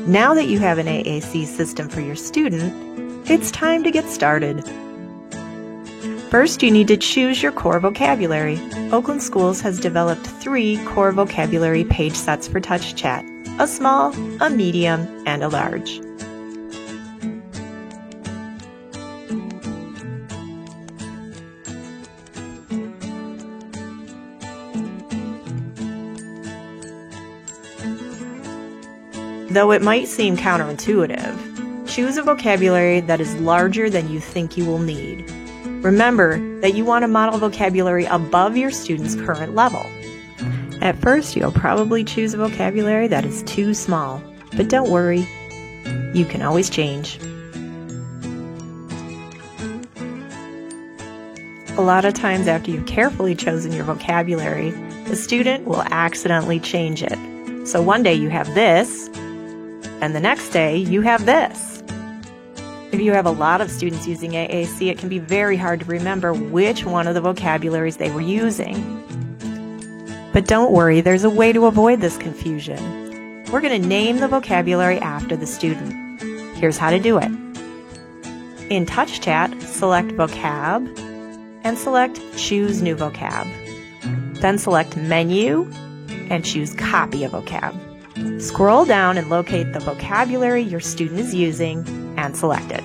Now that you have an AAC system for your student, it's time to get started. First, you need to choose your core vocabulary. Oakland Schools has developed 3 core vocabulary page sets for TouchChat: a small, a medium, and a large. Though it might seem counterintuitive, choose a vocabulary that is larger than you think you will need. Remember that you want to model vocabulary above your student's current level. At first, you'll probably choose a vocabulary that is too small, but don't worry, you can always change. A lot of times after you've carefully chosen your vocabulary, the student will accidentally change it. So one day you have this, and the next day you have this. If you have a lot of students using AAC, it can be very hard to remember which one of the vocabularies they were using. But don't worry, there's a way to avoid this confusion. We're going to name the vocabulary after the student. Here's how to do it. In TouchChat, select Vocab and select Choose New Vocab. Then select Menu and choose Copy a Vocab. Scroll down and locate the vocabulary your student is using and select it.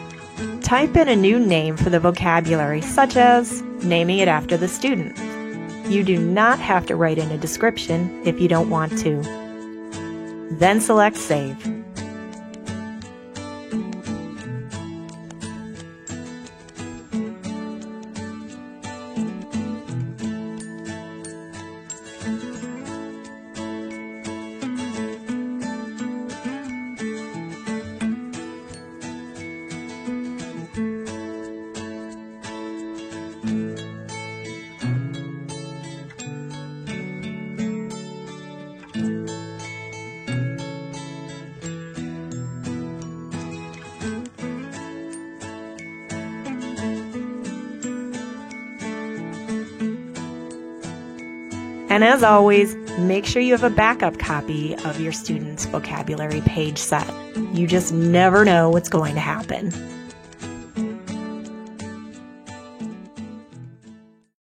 Type in a new name for the vocabulary, such as naming it after the student. You do not have to write in a description if you don't want to. Then select Save. And as always, make sure you have a backup copy of your student's vocabulary page set. You just never know what's going to happen.